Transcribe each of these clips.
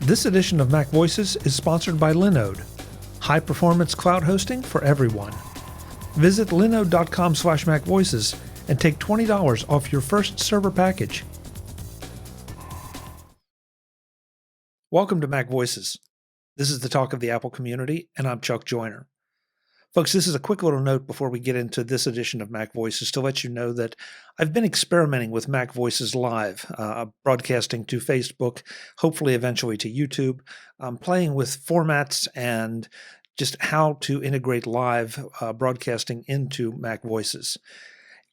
This edition of Mac Voices is sponsored by Linode, high-performance cloud hosting for everyone. Visit linode.com/macvoices and take $20 off your first server package. Welcome to Mac Voices. This is the talk of the Apple community, and I'm Chuck Joyner. Folks, this is a quick little note before we get into this edition of Mac Voices to let you know that I've been experimenting with Mac Voices Live, broadcasting to Facebook, hopefully eventually to YouTube, playing with formats and just how to integrate live broadcasting into Mac Voices.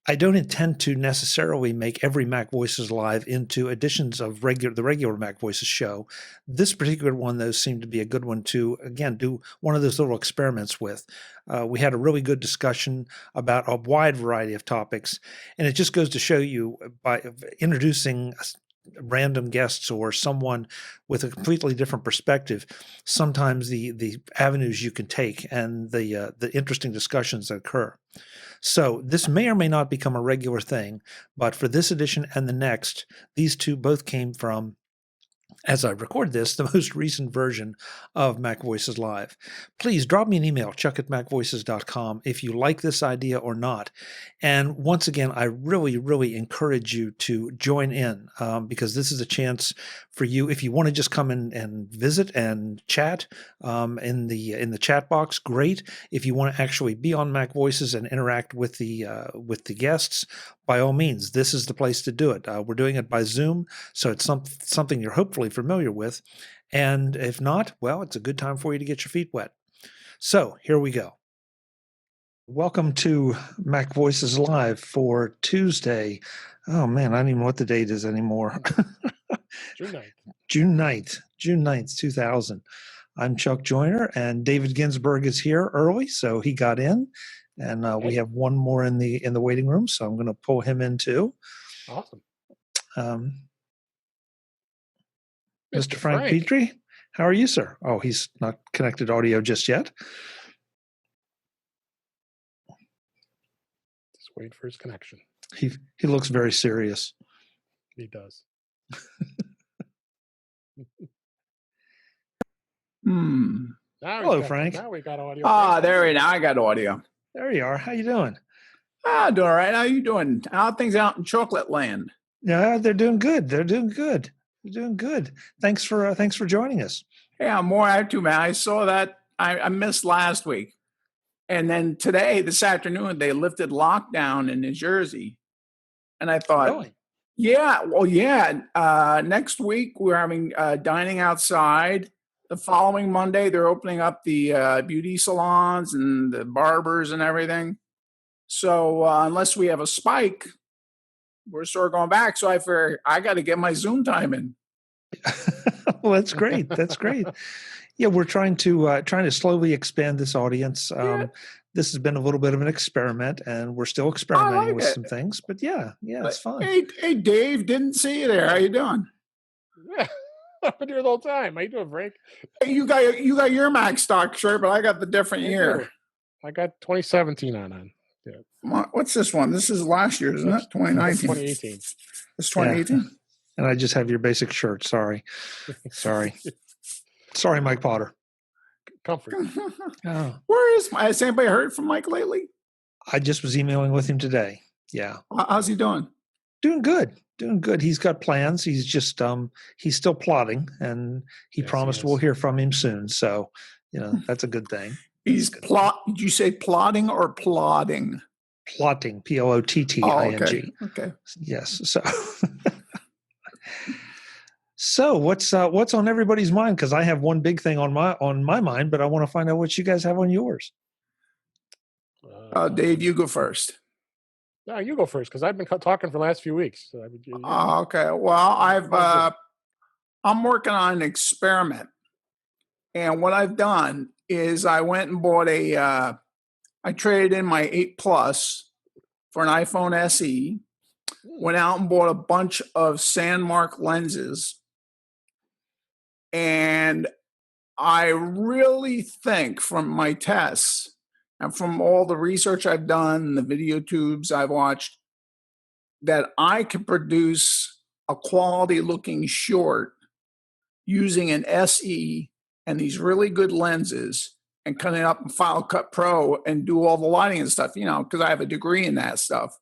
I don't intend to necessarily make every Mac Voices Live into editions of the regular Mac Voices show. This particular one, though, seemed to be a good one to, again, do one of those little experiments with. We had a really good discussion about a wide variety of topics, and it just goes to show you by introducing random guests or someone with a completely different perspective, sometimes the avenues you can take and the interesting discussions that occur. So this may or may not become a regular thing, but for this edition and the next, these two both came from, as I record this, the most recent version of Mac Voices Live. Please drop me an email, chuck@macvoices.com, if you like this idea or not. And once again, I really, really encourage you to join in because this is a chance for you, if you want to just come in and visit and chat in the chat box, great. If you want to actually be on Mac Voices and interact with the guests, by all means, this is the place to do it. We're doing it by Zoom, so it's something you're hopefully familiar with. And if not, well, it's a good time for you to get your feet wet. So here we go. Welcome to Mac Voices Live for Tuesday. Oh man, I don't even know what the date is anymore. June 9th, 2000. I'm Chuck Joyner, and David Ginsburg is here early, so he got in. And we have one more in the waiting room, so I'm going to pull him in too. Awesome. Mr. Frank Petrie, how are you, sir? Oh, he's not connected audio just yet. Just wait for his connection. He looks very serious. He does. Hello, Frank. Now we got audio. There we now I got audio. There you are. How you doing? Doing all right. How you doing? How are things out in Chocolate Land? Yeah, they're doing good. They're doing good. Thanks for joining us. Yeah, I'm more active, man. I saw that. I missed last week. And then this afternoon, they lifted lockdown in New Jersey. And I thought, Really? next week we're having dining outside. The following Monday, they're opening up the beauty salons and the barbers and everything. So unless we have a spike, we're sort of going back. So I figure I got to get my Zoom time in. Well, that's great. That's great. Yeah, we're trying to slowly expand this audience. This has been a little bit of an experiment, and we're still experimenting with some things. But yeah, it's fun. Hey, Dave, didn't see you there. How you doing? Yeah. I've been here the whole time. How you doing, Frank? Hey, you got your Mac stock shirt, but I got the different year. I got 2017 on. Yeah. What's this one? This is last year, isn't it? 2019. 2018. It's 2018. Yeah. And I just have your basic shirt. Sorry, Mike Potter. Comfort. Oh. Has anybody heard from Mike lately? I just was emailing with him today. Yeah. How's he doing? Doing good. He's got plans. He's just he's still plotting, and he promised we'll hear from him soon. So, that's a good thing. He's Did you say plotting or plodding? Plotting. Plotting. Okay. Yes. So. So what's on everybody's mind? Because I have one big thing on my mind, but I want to find out what you guys have on yours. Dave, you go first. No, you go first because I've been talking for the last few weeks. So okay. Well, I'm working on an experiment, and what I've done is I went and bought I traded in my 8 Plus for an iPhone SE. Went out and bought a bunch of Sandmark lenses, and I really think from my tests and from all the research I've done, the video tubes I've watched, that I can produce a quality looking short using an SE and these really good lenses and cutting up in Final Cut Pro and do all the lighting and stuff, because I have a degree in that stuff.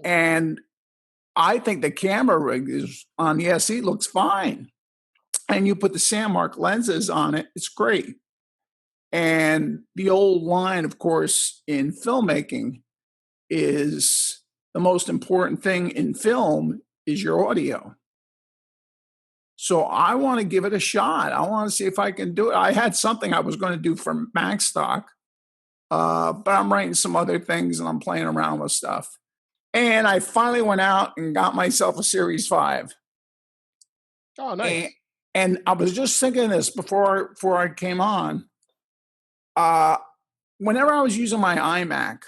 And I think the camera rig on the SE looks fine. And you put the Sandmark lenses on it, it's great. And the old line, of course, in filmmaking is the most important thing in film is your audio. So I want to give it a shot. I want to see if I can do it. I had something I was going to do for Macstock, but I'm writing some other things and I'm playing around with stuff. And I finally went out and got myself a Series 5. Oh, nice. And I was just thinking this before I came on. Whenever I was using my iMac,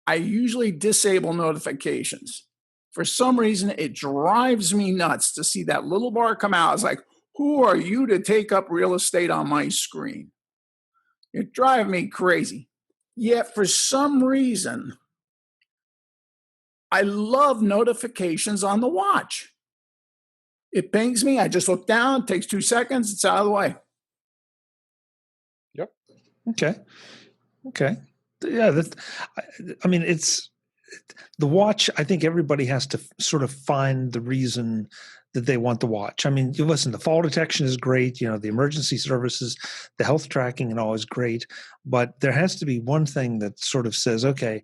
I usually disable notifications. For some reason, it drives me nuts to see that little bar come out. It's like, who are you to take up real estate on my screen? It drives me crazy. Yet for some reason, I love notifications on the watch. It pings me. I just look down, takes 2 seconds, it's out of the way. Yep. Okay. Yeah. I mean, it's the watch. I think everybody has to sort of find the reason that they want the watch. I mean, you listen, the fall detection is great. The emergency services, the health tracking and all is great. But there has to be one thing that sort of says, okay,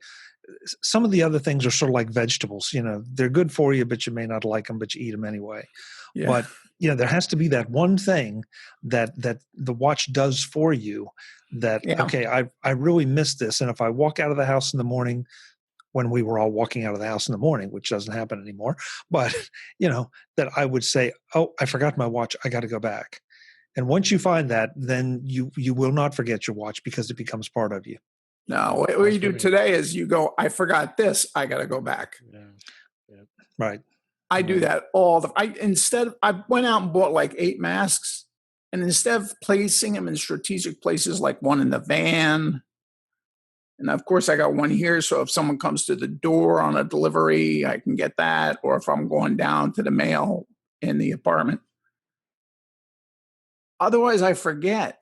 some of the other things are sort of like vegetables. They're good for you, but you may not like them, but you eat them anyway. Yeah. But there has to be that one thing that the watch does for you that, okay, I really miss this. And if I walk out of the house in the morning, when we were all walking out of the house in the morning, which doesn't happen anymore, but that I would say, oh, I forgot my watch. I got to go back. And once you find that, then you will not forget your watch because it becomes part of you. No, what you do today is you go, I forgot this. I got to go back. Yeah. Right. I do that all I went out and bought like 8 masks, and instead of placing them in strategic places like one in the van, and of course I got one here, so if someone comes to the door on a delivery, I can get that, or if I'm going down to the mail in the apartment. Otherwise I forget,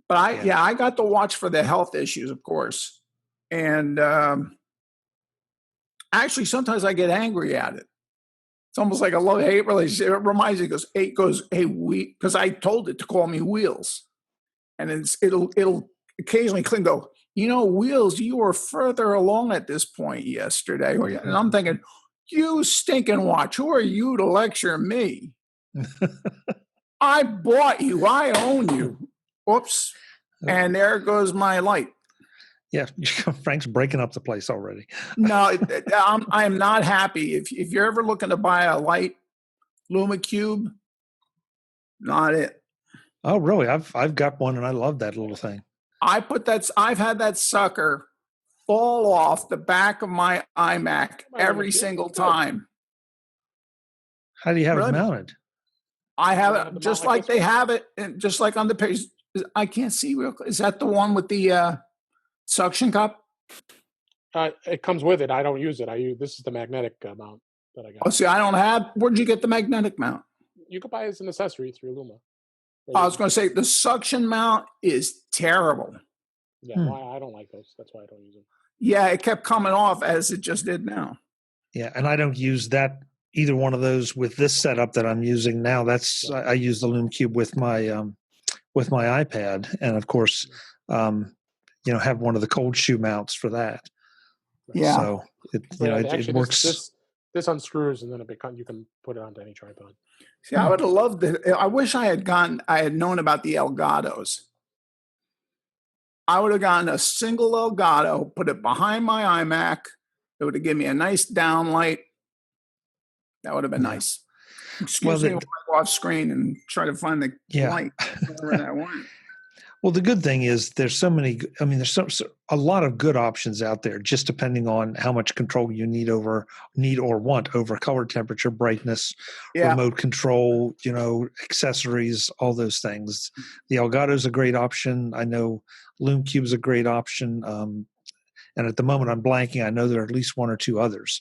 But I got to watch for the health issues, of course. And actually sometimes I get angry at it. It's almost like a love-hate relationship. It reminds me, hey, because I told it to call me Wheels. And it'll occasionally click and go, Wheels, you were further along at this point yesterday. And I'm thinking, you stinking watch, who are you to lecture me? I bought you. I own you. Oops. And there goes my light. Yeah, Frank's breaking up the place already. No, I am not happy. If you're ever looking to buy a light, Lume Cube, not it. Oh, really? I've got one, and I love that little thing. I've had that sucker fall off the back of my iMac every single time. How do you have it mounted? I have it just like they have it, and just like on the page. I can't see real clear. Is that the one with the suction cup? It comes with it. I don't use it. This is the magnetic mount that I got. Oh, see, I don't have. Where'd you get the magnetic mount? You could buy it as an accessory through Lume. I was going to say the suction mount is terrible. Yeah, I don't like those. That's why I don't use them. Yeah, it kept coming off as it just did now. Yeah, and I don't use either one of those with this setup that I'm using now. I use the Lume Cube with my iPad, and of course, have one of the cold shoe mounts for that. Yeah. So it works. This unscrews, and then you can put it onto any tripod. See, I would have loved it. I wish I had known about the Elgatos. I would have gotten a single Elgato, put it behind my iMac. It would have given me a nice downlight. That would have been nice. Excuse me, I'll go off screen and try to find the light wherever that went. Well, the good thing is there's so many. I mean, there's a lot of good options out there, just depending on how much control you need or want over color, temperature, brightness, remote control, accessories, all those things. The Elgato is a great option. I know Lume Cube is a great option. And at the moment I'm blanking. I know there are at least one or two others.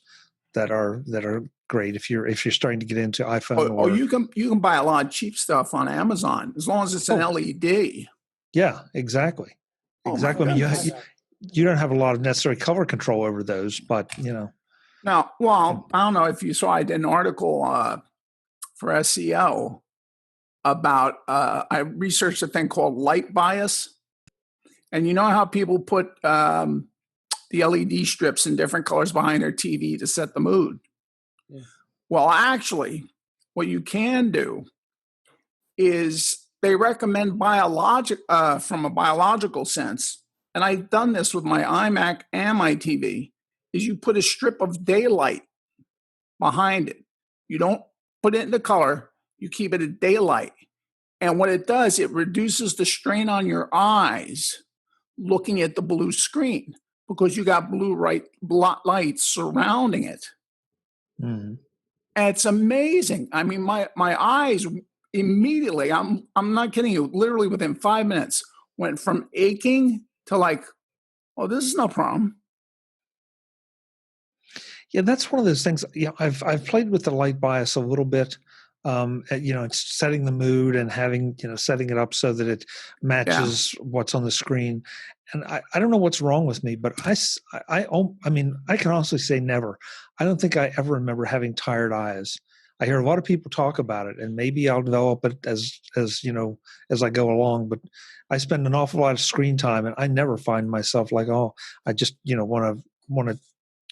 that are great if you're starting to get into iPhone Oh, you can buy a lot of cheap stuff on Amazon as long as it's an LED. Yeah, exactly. Oh my Exactly. I mean, goodness. you don't have a lot of necessary color control over those, but Now, well, I don't know if you saw, I did an article for SEO about, I researched a thing called light bias. And you know how people put the LED strips in different colors behind their TV to set the mood? Yeah. Well, actually, what you can do is they recommend from a biological sense, and I've done this with my iMac and my TV, is you put a strip of daylight behind it. You don't put it into color, you keep it at daylight. And what it does, it reduces the strain on your eyes looking at the blue screen because you got blue lights surrounding it. Mm-hmm. And it's amazing. I mean, my eyes immediately, I'm not kidding you, literally within 5 minutes, went from aching to like, oh, this is no problem. Yeah, that's one of those things. Yeah, I've played with the light bias a little bit. It's setting the mood and having setting it up so that it matches what's on the screen. And I don't know what's wrong with me, but I mean, I can honestly say never. I don't think I ever remember having tired eyes. I hear a lot of people talk about it, and maybe I'll develop it as I go along. But I spend an awful lot of screen time, and I never find myself like, oh, I just want to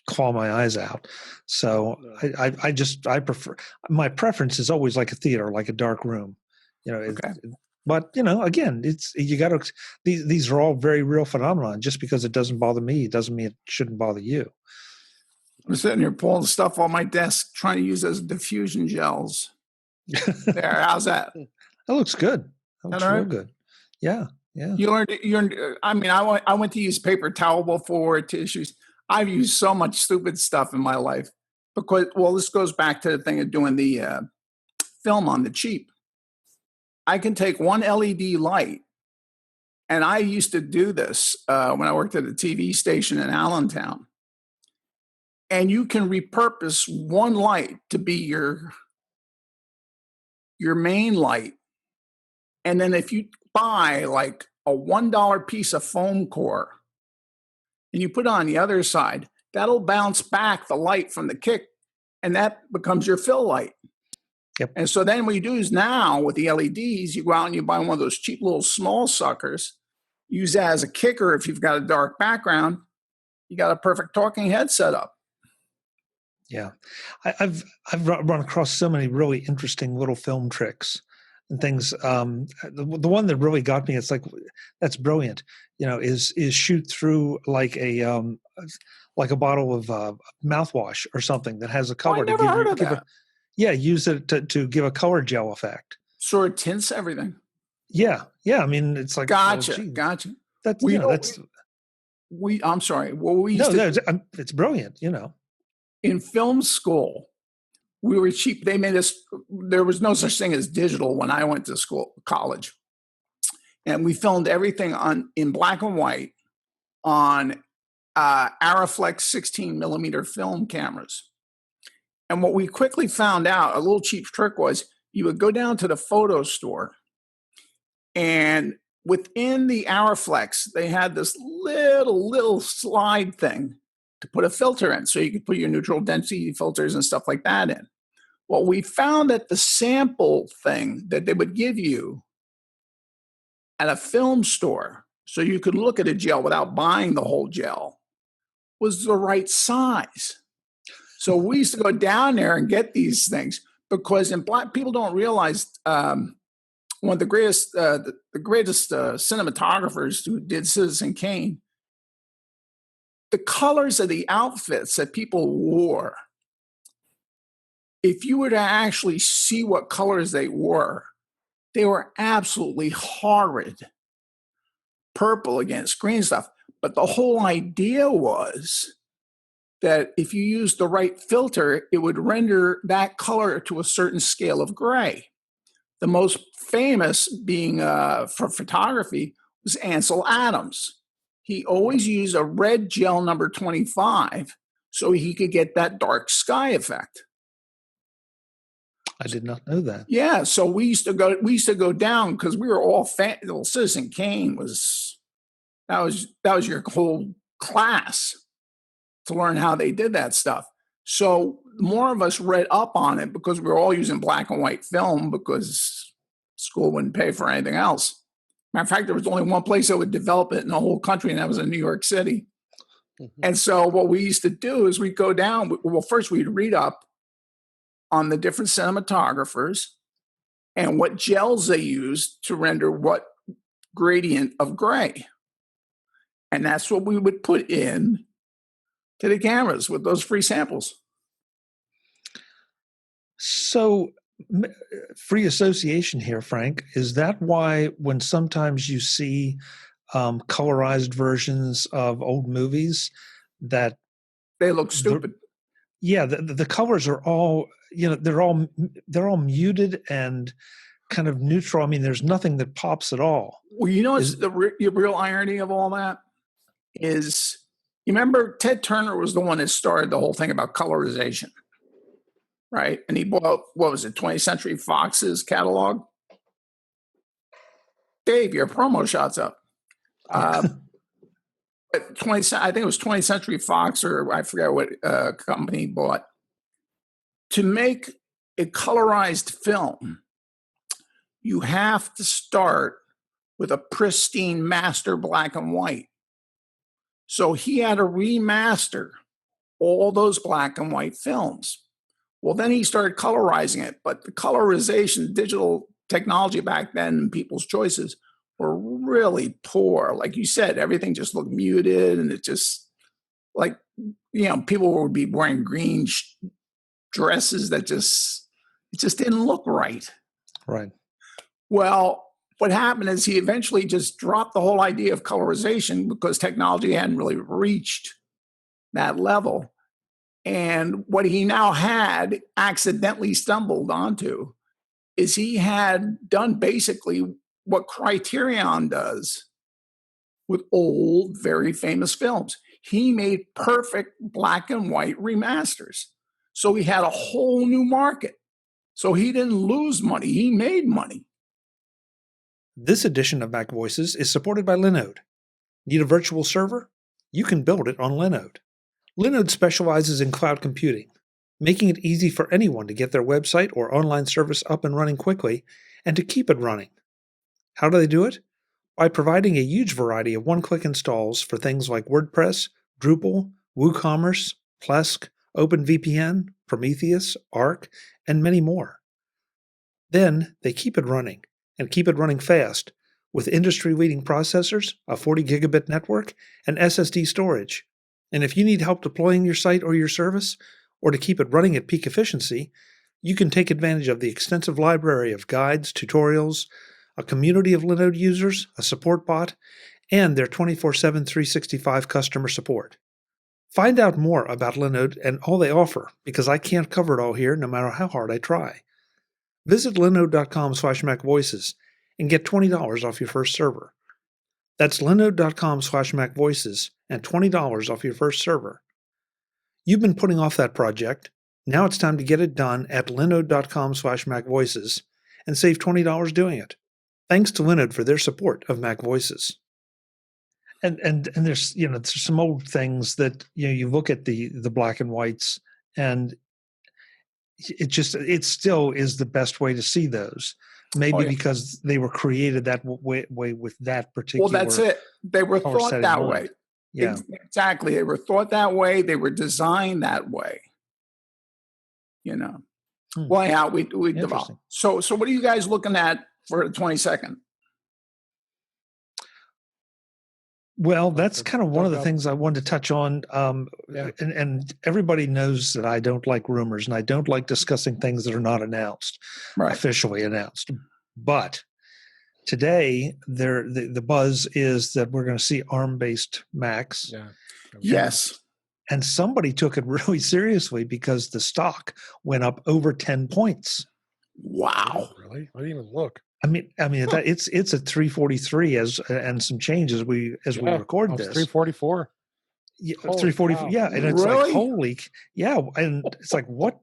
claw my eyes out. So I prefer, my preference is always like a theater, like a dark room, Okay. But again, these are all very real phenomena. Just because it doesn't bother me doesn't mean it shouldn't bother you. I'm sitting here pulling stuff on my desk, trying to use as diffusion gels. There, how's that? That looks good. That looks real good. Yeah. You learned. I mean, I went to use paper towel before, tissues. I've used so much stupid stuff in my life because, well, this goes back to the thing of doing the film on the cheap. I can take one LED light, and I used to do this when I worked at a TV station in Allentown. And you can repurpose one light to be your main light. And then if you buy like a $1 piece of foam core and you put it on the other side, that'll bounce back the light from the kick, and that becomes your fill light. Yep. And so then what you do is now with the LEDs, you go out and you buy one of those cheap little small suckers, use that as a kicker if you've got a dark background, you got a perfect talking head set up. Yeah, I've run across so many really interesting little film tricks and things. The one that really got me, it's like, that's brilliant. Is shoot through like a bottle of mouthwash or something that has a color I never heard of that. Use it to give a color gel effect. So it tints everything. Yeah. I mean, it's like, gotcha. That's I'm sorry. Well, we used it's brilliant. In film school, we were cheap. They made us, there was no such thing as digital when I went to college. And we filmed everything in black and white on Araflex 16 millimeter film cameras. And what we quickly found out, a little cheap trick was, you would go down to the photo store, and within the Araflex, they had this little slide thing to put a filter in, so you could put your neutral density filters and stuff like that in. What we found at the sample thing that they would give you at a film store, so you could look at a gel without buying the whole gel, was the right size. So we used to go down there and get these things because people don't realize one of the greatest cinematographers who did Citizen Kane, the colors of the outfits that people wore, if you were to actually see what colors they were absolutely horrid. Purple against green stuff. But the whole idea was that if you used the right filter, it would render that color to a certain scale of gray. The most famous being for photography was Ansel Adams. He always used a red gel number 25 so he could get that dark sky effect. I did not know that. Yeah, so we used to go down because we were all well, Citizen Kane was that was your whole class to learn how they did that stuff. So more of us read up on it because we were all using black and white film because school wouldn't pay for anything else. Matter of fact, there was only one place that would develop it in the whole country, and that was in New York City. Mm-hmm. And so what we used to do is we'd go down. Well, first we'd read up on the different cinematographers and what gels they used to render what gradient of gray. And that's what we would put in to the cameras with those free samples. So free association here, Frank, is that why when sometimes you see colorized versions of old movies that they look stupid? The colors are all, they're all muted and kind of neutral. I mean, there's nothing that pops at all. Well, what's the real irony of all that is, you remember Ted Turner was the one that started the whole thing about colorization, right? And he bought, what was it, 20th Century Fox's catalog? Dave, your promo shot's up. I think it was 20th Century Fox, or I forget what company he bought. To make a colorized film, you have to start with a pristine master black and white. So he had to remaster all those black and white films. Well, then he started colorizing it, but the colorization, digital technology back then, and people's choices were really poor. Like you said, everything just looked muted, and it just, like, people would be wearing green dresses that it just didn't look right. Right. Well, what happened is he eventually just dropped the whole idea of colorization because technology hadn't really reached that level. And what he now had accidentally stumbled onto is he had done basically what Criterion does with old, very famous films. He made perfect black and white remasters. So he had a whole new market. So he didn't lose money. He made money. This edition of MacVoices is supported by Linode. Need a virtual server? You can build it on Linode. Linode specializes in cloud computing, making it easy for anyone to get their website or online service up and running quickly and to keep it running. How do they do it? By providing a huge variety of one-click installs for things like WordPress, Drupal, WooCommerce, Plesk, OpenVPN, Prometheus, Arc, and many more. Then they keep it running, and keep it running fast, with industry-leading processors, a 40 gigabit network, and SSD storage. And if you need help deploying your site or your service, or to keep it running at peak efficiency, you can take advantage of the extensive library of guides, tutorials, a community of Linode users, a support bot, and their 24/7 365 customer support. Find out more about Linode and all they offer, because I can't cover it all here no matter how hard I try. Visit linode.com/MacVoices and get $20 off your first server. That's linode.com/MacVoices and $20 off your first server. You've been putting off that project. Now it's time to get it done at linode.com/MacVoices and save $20 doing it. Thanks to Linode for their support of MacVoices. And there's there's some old things that you look at the black and whites, and it still is the best way to see those. Maybe because they were created that way with that particular. Well, that's it. They were thought that way. Yeah, exactly. They were thought that way. They were designed that way. Well, yeah, we developed. So what are you guys looking at for the 22nd? Well, that's kind of one of the things I wanted to touch on. And everybody knows that I don't like rumors, and I don't like discussing things that are not announced, officially announced. But today, the buzz is that we're going to see ARM-based Macs. Yeah. Yes. And somebody took it really seriously because the stock went up over 10 points. Wow. Really? I didn't even look. I mean, it's at 343 and some change as we record this. 344. Holy 340. cow. Yeah, and it's Really? like holy, yeah, and it's like what,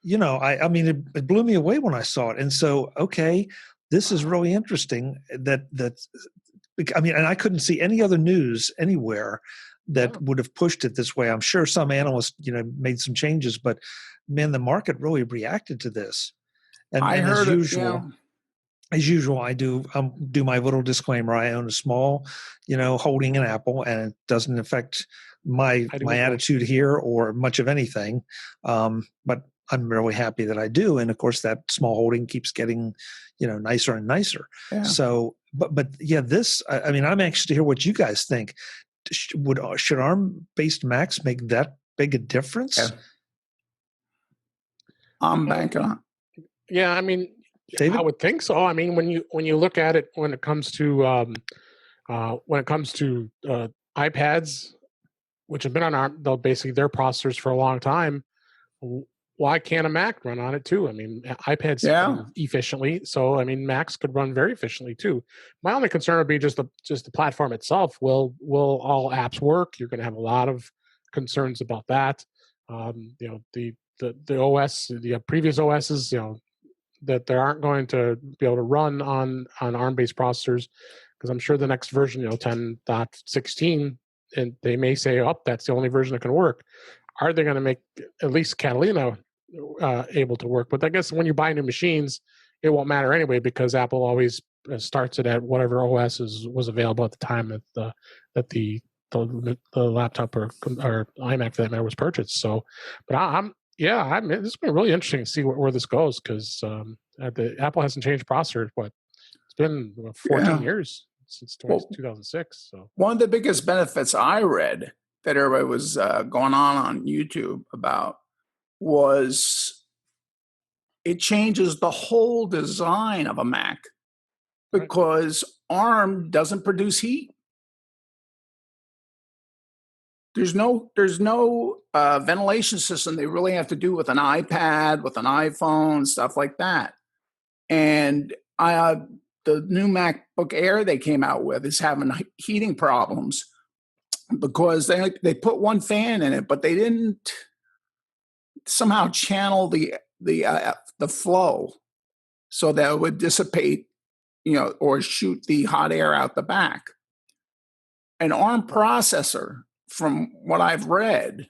I mean, it blew me away when I saw it, and so okay, this is really interesting. I mean, and I couldn't see any other news anywhere that would have pushed it this way. I'm sure some analysts, made some changes, but man, the market really reacted to this. And heard it. Yeah. As usual, I do my little disclaimer. I own a small, holding an Apple, and it doesn't affect my attitude here or much of anything. But I'm really happy that I do, and of course, that small holding keeps getting, nicer and nicer. Yeah. So, but yeah, this. I mean, I'm anxious to hear what you guys think. Should ARM-based Macs make that big a difference? Yeah. I'm banking on. Yeah, I mean, David? I would think so. I mean, when you look at it, when it comes to iPads, which have been on ARM, though basically their processors for a long time, why can't a Mac run on it too? I mean, iPads run efficiently, so I mean, Macs could run very efficiently too. My only concern would be just the platform itself. Will all apps work? You're going to have a lot of concerns about that. The OS, the previous OSs, that they aren't going to be able to run on ARM-based processors, because I'm sure the next version, 10.16, and they may say, "Oh, that's the only version that can work." Are they going to make at least Catalina able to work? But I guess when you buy new machines, it won't matter anyway, because Apple always starts it at whatever OS was available at the time that the laptop or iMac for that matter was purchased. So, but this has been really interesting to see where this goes, because Apple hasn't changed processors. It's been 14 years since 2006. So one of the biggest benefits I read that everybody was going on YouTube about was it changes the whole design of a Mac, because ARM doesn't produce heat. There's no ventilation system they really have to do with an iPad, with an iPhone, stuff like that. And the new MacBook Air they came out with is having heating problems because they put one fan in it, but they didn't somehow channel the flow so that it would dissipate, or shoot the hot air out the back. An ARM processor, from what I've read,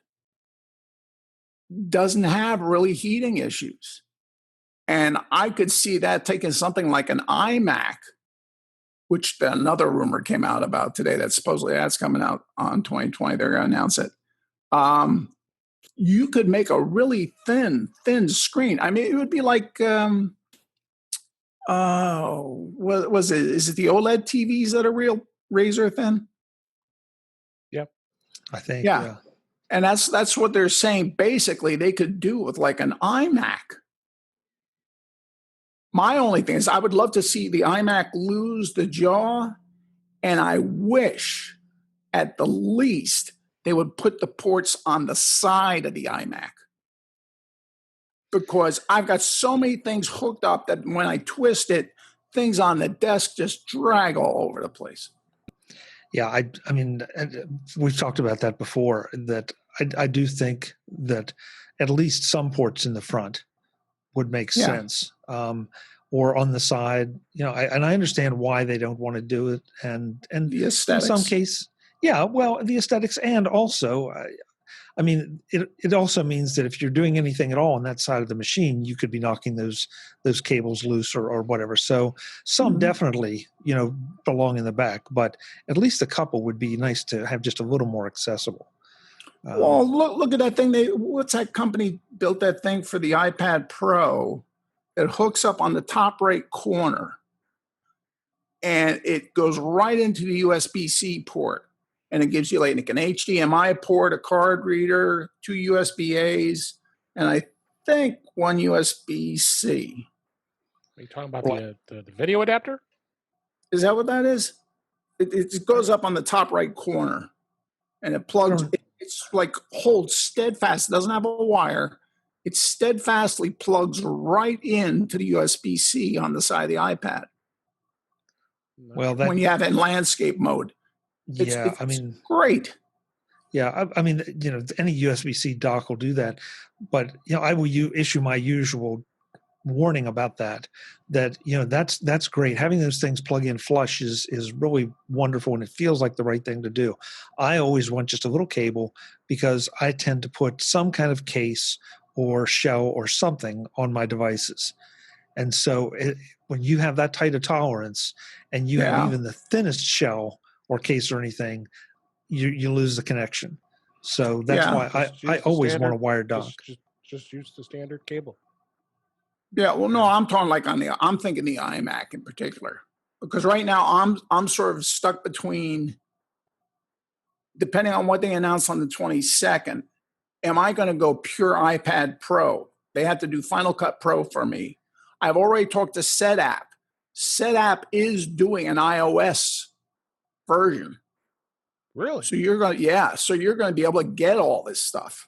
doesn't have really heating issues. And I could see that taking something like an iMac, which another rumor came out about today that supposedly that's coming out on 2020. They're going to announce it. You could make a really thin screen. I mean, it would be like, was it? Is it the OLED TVs that are real razor thin? Yep, I think. Yeah. And that's what they're saying. Basically, they could do with like an iMac. My only thing is I would love to see the iMac lose the jaw, and I wish at the least they would put the ports on the side of the iMac, because I've got so many things hooked up that when I twist it, things on the desk just drag all over the place. Yeah, I mean, we've talked about that before, that I do think that at least some ports in the front would make sense, or on the side, and I understand why they don't want to do it, and the aesthetics. In some case, the aesthetics, and also, I mean, it also means that if you're doing anything at all on that side of the machine, you could be knocking those cables loose or whatever. So some definitely, belong in the back, but at least a couple would be nice to have just a little more accessible. Well, look at that thing. What's that company built that thing for the iPad Pro that hooks up on the top right corner, and it goes right into the USB-C port, and it gives you like an HDMI port, a card reader, 2 USB-As, and I think 1 USB-C. Are you talking about the video adapter? Is that what that is? It goes up on the top right corner, and it plugs. It's like holds steadfast. It doesn't have a wire. It steadfastly plugs right into the USB-C on the side of the iPad. Well, when you have it in landscape mode, it's I mean, great. Yeah, I mean, any USB-C dock will do that, but I will issue my usual warning about that. That's great. Having those things plug in flush is really wonderful, and it feels like the right thing to do. I always want just a little cable because I tend to put some kind of case or shell or something on my devices, and so when you have that tight a tolerance and you have even the thinnest shell or case or anything, you lose the connection. So that's why I always want a wired dock. Just use the standard cable. Yeah, well, no, I'm talking I'm thinking the iMac in particular, because right now I'm sort of stuck between, depending on what they announce on the 22nd, am I going to go pure iPad Pro? They have to do Final Cut Pro for me. I've already talked to Setapp. Setapp is doing an iOS version. Really? So you're going to be able to get all this stuff.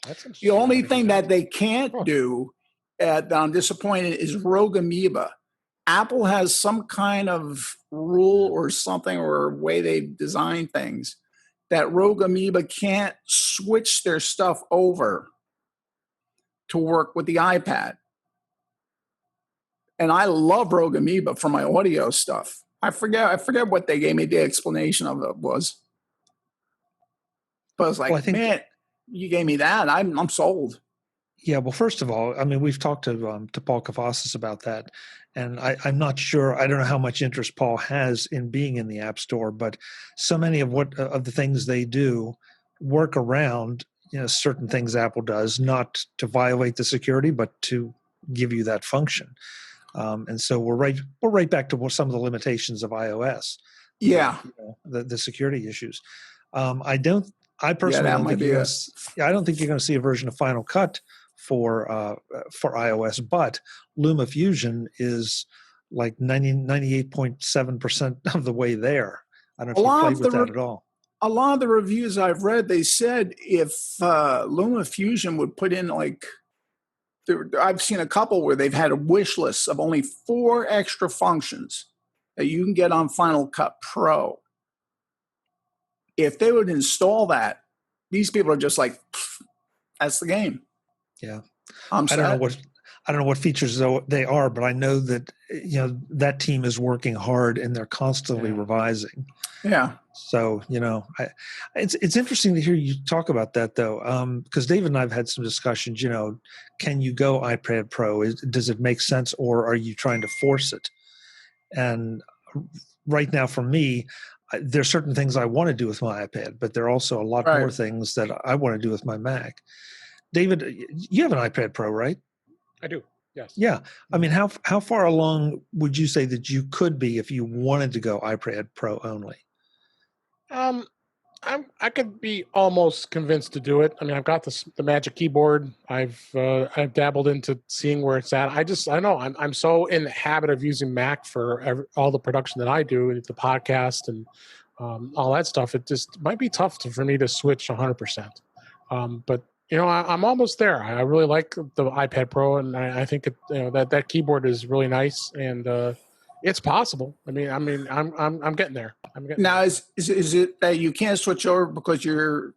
That's interesting. The only thing that they can't do that I'm disappointed is Rogue Amoeba. Apple has some kind of rule or something or way they've designed things that Rogue Amoeba can't switch their stuff over to work with the iPad. And I love Rogue Amoeba for my audio stuff. I forget what they gave me the explanation of it was. But I was like, man, you gave me that. I'm sold. Yeah, well, first of all, I mean, we've talked to Paul Kafassis about that, and I'm not sure. I don't know how much interest Paul has in being in the App Store, but so many of the things they do work around certain things Apple does, not to violate the security, but to give you that function. And so we're right back to some of the limitations of iOS. Yeah, the security issues. I personally don't think I don't think you're going to see a version of Final Cut for iOS, but Lume Fusion is like 98.7% of the way there. I don't know if you played with that at all. A lot of the reviews I've read, they said if Lume Fusion would put in I've seen a couple where they've had a wish list of only 4 extra functions that you can get on Final Cut Pro. If they would install that, these people are just like, that's the game. Yeah. I don't know what features they are, but I know that that team is working hard and they're constantly revising. Yeah. So it's interesting to hear you talk about that though, because David and I've had some discussions. Can you go iPad Pro? Does it make sense, or are you trying to force it? And right now, for me, there's certain things I want to do with my iPad, but there are also a lot more things that I want to do with my Mac. David, you have an iPad Pro, right? I do. Yes. Yeah. I mean, how far along would you say that you could be if you wanted to go iPad Pro only? I could be almost convinced to do it. I mean, I've got the Magic Keyboard. I've dabbled into seeing where it's at. I know I'm so in the habit of using Mac for all the production that I do, the podcast and all that stuff. It just might be tough for me to switch 100%. But I'm almost there. I really like the iPad Pro, and I think that keyboard is really nice, and it's possible. I'm getting there. Now, is it that you can't switch over because you're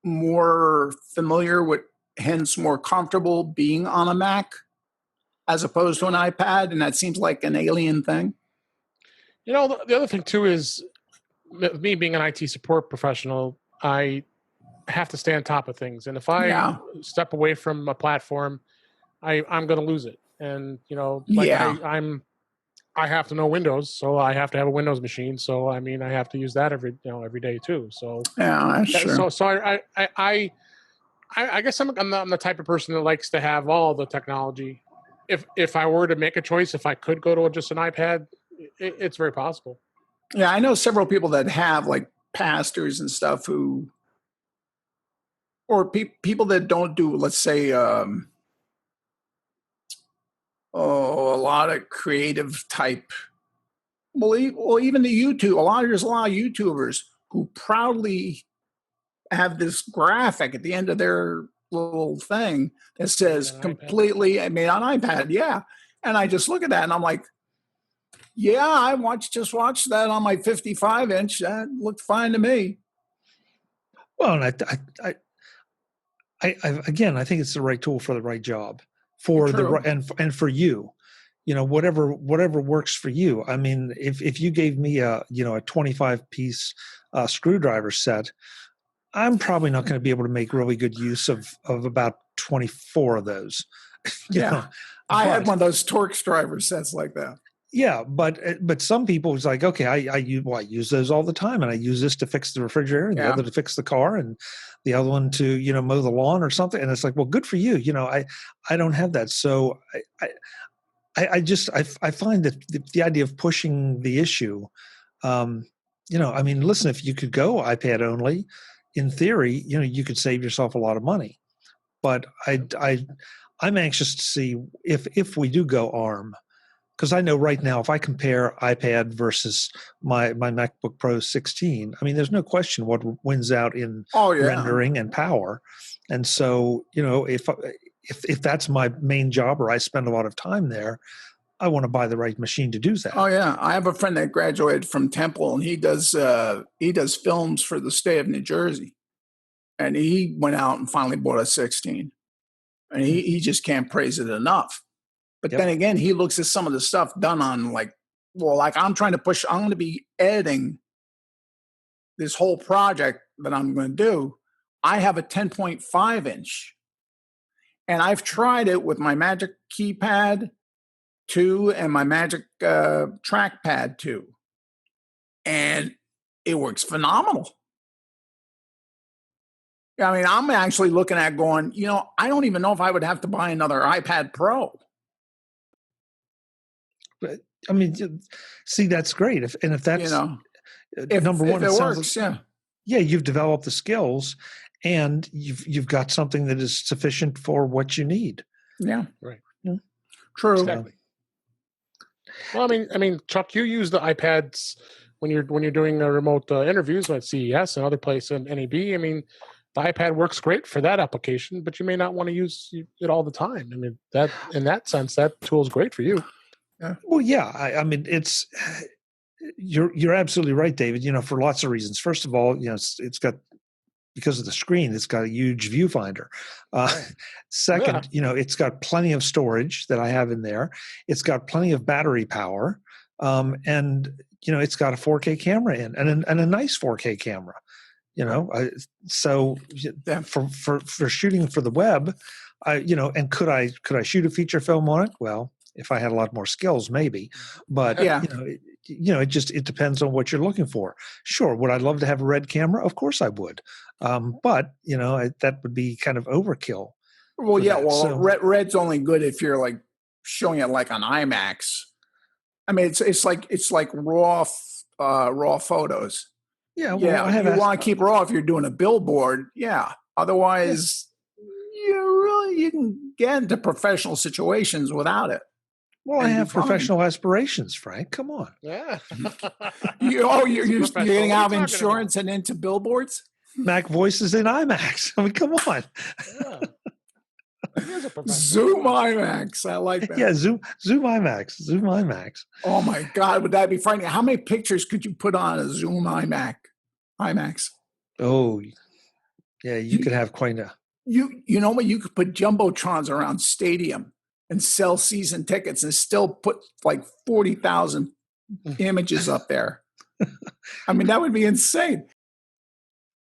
more familiar with, hence more comfortable being on a Mac as opposed to an iPad, and that seems like an alien thing? The other thing too is me being an IT support professional, I have to stay on top of things, and if I step away from a platform, I'm going to lose it. And I have to know Windows, so I have to have a Windows machine. So I have to use that every day too. So that's true. So I guess I'm the type of person that likes to have all the technology. If I were to make a choice, if I could go to just an iPad, it's very possible. Yeah, I know several people that have, like pastors and stuff who, or people that don't do, let's say, a lot of creative type. Well, even the YouTube. There's a lot of YouTubers who proudly have this graphic at the end of their little thing that says completely made on iPad. Yeah, and I just look at that and I'm like, yeah, I just watched that on my 55-inch. That looked fine to me. Well, and again, I think it's the right tool for the right job, for the True. and for you. Whatever works for you. I mean, if you gave me a 25-piece screwdriver set, I'm probably not going to be able to make really good use of about 24 of those. I had one of those Torx driver sets like that. Yeah, but some people, it's like, okay, I use those all the time, and I use this to fix the refrigerator, and the other to fix the car, and the other one to mow the lawn or something. And it's like, well, good for you. I don't have that, so I find that the idea of pushing the issue, I mean, listen, if you could go iPad only, in theory, you could save yourself a lot of money. But I'm anxious to see if we do go ARM, because I know right now, if I compare iPad versus my MacBook Pro 16, I mean, there's no question what wins out in rendering and power. And so, if that's my main job, or I spend a lot of time there, I want to buy the right machine to do that. Oh yeah, I have a friend that graduated from Temple, and he does films for the state of New Jersey, and he went out and finally bought a 16, and he just can't praise it enough. But then again, he looks at some of the stuff done on like I'm going to be editing this whole project that I'm going to do. I have a 10.5 inch, and I've tried it with my Magic Keypad 2 and my Magic Trackpad 2, and it works phenomenal. I mean, I'm actually looking at going, I don't even know if I would have to buy another iPad Pro. But I mean, see, that's great. If that's number one, it works, you've developed the skills, and you've got something that is sufficient for what you need. Yeah, right. Yeah. True. Exactly. Well, I mean, Chuck, you use the iPads when you're doing remote interviews at CES and other places in NAB. I mean, the iPad works great for that application, but you may not want to use it all the time. I mean, that in that sense, that tool is great for you. Yeah. Well, yeah. I mean, you're absolutely right, David. For lots of reasons. First of all, it's got, because of the screen, it's got a huge viewfinder. Second, it's got plenty of storage that I have in there. It's got plenty of battery power, and it's got a 4K camera in, and a nice 4K camera. So for shooting for the web, and could I shoot a feature film on it? Well, if I had a lot more skills, maybe. But it depends on what you're looking for. Sure, would I love to have a red camera? Of course I would. But that would be kind of overkill. Well, red's only good if you're like showing it like on IMAX. I mean, it's like raw photos. Yeah, well, you want to keep raw if you're doing a billboard. Yeah, otherwise, you can get into professional situations without it. Well, I have professional aspirations, Frank. Come on. Yeah. You're getting out of insurance and into billboards? MacVoices in IMAX. I mean, come on. Yeah. Zoom IMAX. I like that. Yeah, Zoom IMAX. Oh my God, would that be frightening? How many pictures could you put on a Zoom IMAX? Oh, yeah, you could have quite a. You know what? You could put jumbotrons around stadium and sell season tickets and still put like 40,000 images up there. I mean, that would be insane.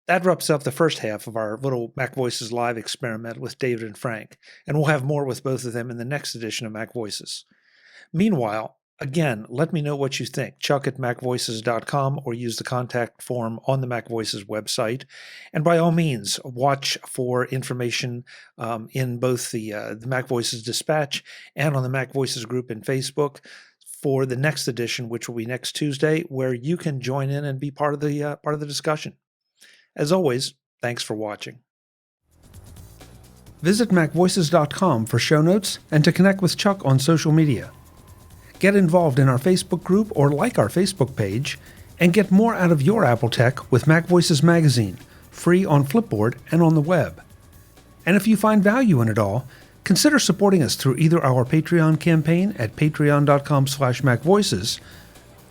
That wraps up the first half of our little MacVoices live experiment with David and Frank, and we'll have more with both of them in the next edition of MacVoices. Meanwhile, again, let me know what you think. Chuck@MacVoices.com, or use the contact form on the MacVoices website. And by all means, watch for information in both the MacVoices Dispatch and on the MacVoices group in Facebook for the next edition, which will be next Tuesday, where you can join in and be part of the discussion. As always, thanks for watching. Visit MacVoices.com for show notes and to connect with Chuck on social media. Get involved in our Facebook group or like our Facebook page, and get more out of your Apple tech with MacVoices Magazine, free on Flipboard and on the web. And if you find value in it all, consider supporting us through either our Patreon campaign at patreon.com/MacVoices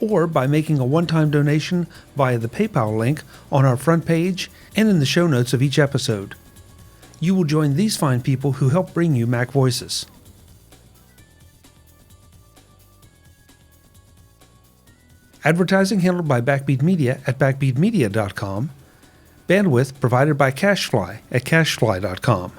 or by making a one-time donation via the PayPal link on our front page and in the show notes of each episode. You will join these fine people who help bring you Mac Voices. Advertising handled by Backbeat Media at backbeatmedia.com. Bandwidth provided by CacheFly at cachefly.com.